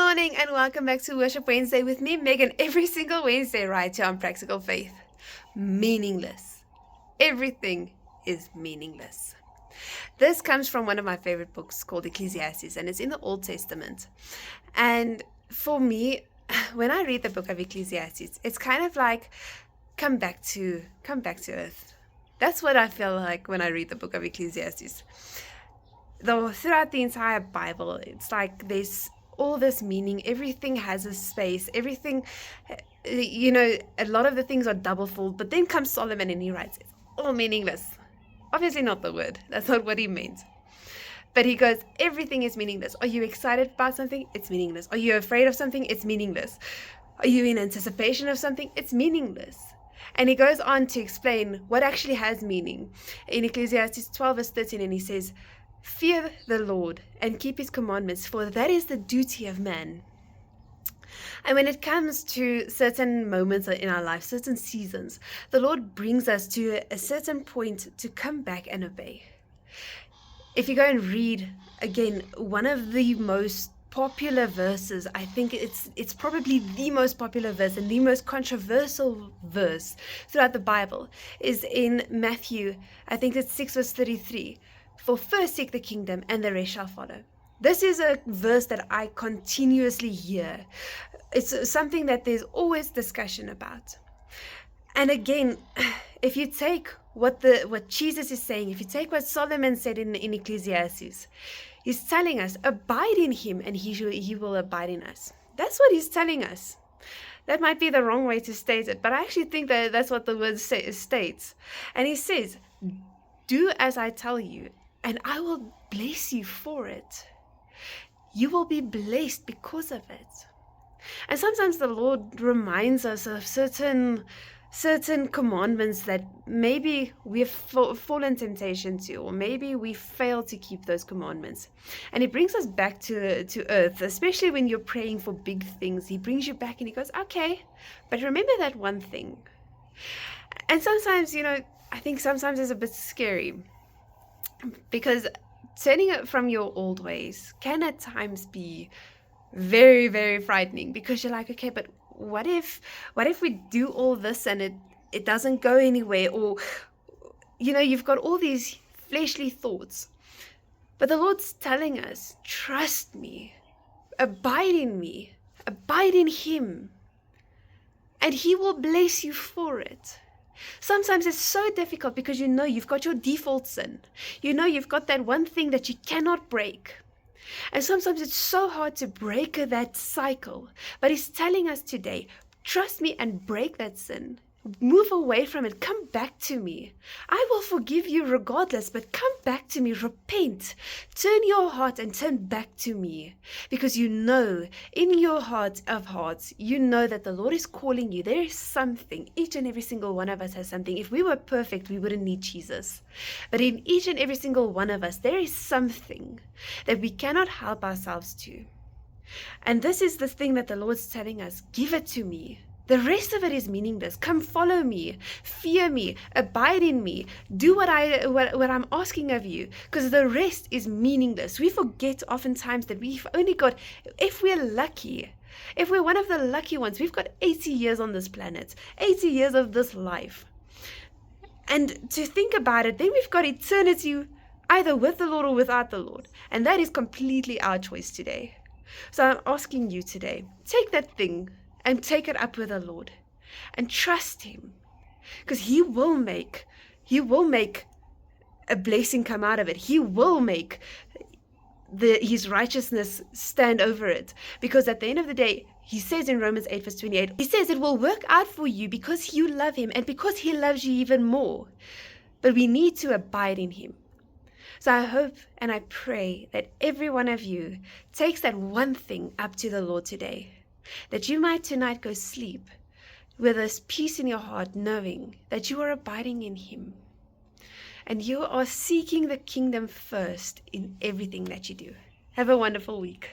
morning and welcome back to Worship Wednesday with me, Megan, every single Wednesday right here on Practical Faith. Meaningless. Everything is meaningless. This comes from one of my favorite books called Ecclesiastes, and it's in the Old Testament. And for me, when I read the book of Ecclesiastes, it's kind of like come back to earth. That's what I feel like when I read the book of Ecclesiastes. Though throughout the entire Bible, it's like there's all this meaning. Everything has a space. Everything, a lot of the things are double-fold. But then comes Solomon and he writes, it's all meaningless. Obviously not the word. That's not what he meant. But he goes, everything is meaningless. Are you excited about something? It's meaningless. Are you afraid of something? It's meaningless. Are you in anticipation of something? It's meaningless. And he goes on to explain what actually has meaning. In Ecclesiastes 12 verse 13, and he says, fear the Lord and keep his commandments, for that is the duty of man. And when it comes to certain moments in our life, certain seasons, the Lord brings us to a certain point to come back and obey. If you go and read, again, one of the most popular verses, I think it's probably the most popular verse and the most controversial verse throughout the Bible, is in Matthew, I think it's 6 verse 33. For first seek the kingdom, and the rest shall follow. This is a verse that I continuously hear. It's something that there's always discussion about. And again, if you take what Jesus is saying, if you take what Solomon said in Ecclesiastes, he's telling us, abide in him, and he will abide in us. That's what he's telling us. That might be the wrong way to state it, but I actually think that that's what the word states. And he says, do as I tell you, and I will bless you for it. You will be blessed because of it. And sometimes the Lord reminds us of certain commandments that maybe we've fallen temptation to, or maybe we fail to keep those commandments. And he brings us back to earth, especially when you're praying for big things. He brings you back and he goes, okay, but remember that one thing. And sometimes, I think sometimes it's a bit scary, because turning it from your old ways can at times be very, very frightening, because you're like, okay, but what if we do all this and it doesn't go anywhere? Or, you've got all these fleshly thoughts. But the Lord's telling us, trust me, abide in me, abide in him, and he will bless you for it. Sometimes it's so difficult because you've got your default sin. You've got that one thing that you cannot break. And sometimes it's so hard to break that cycle. But he's telling us today, trust me and break that sin. Move away from it. Come back to me. I will forgive you regardless, but come back to me. Repent. Turn your heart and turn back to me. Because in your heart of hearts, that the Lord is calling you. There is something. Each and every single one of us has something. If we were perfect, we wouldn't need Jesus. But in each and every single one of us, there is something that we cannot help ourselves to. And this is the thing that the Lord's telling us. Give it to me. The rest of it is meaningless. Come follow me, fear me, abide in me, do what I'm asking of you, because the rest is meaningless. We forget oftentimes that we've only got, if we're lucky, if we're one of the lucky ones, we've got 80 years on this planet, 80 years of this life. And to think about it, then we've got eternity either with the Lord or without the Lord. And that is completely our choice today. So I'm asking you today, take that thing and take it up with the Lord and trust him, because he will make a blessing come out of it. He will make his righteousness stand over it, because at the end of the day, he says in Romans 8 verse 28, he says it will work out for you because you love him and because he loves you even more. But we need to abide in him. So I hope and I pray that every one of you takes that one thing up to the Lord today, that you might tonight go sleep with this peace in your heart, knowing that you are abiding in him and you are seeking the kingdom first in everything that you do. Have a wonderful week.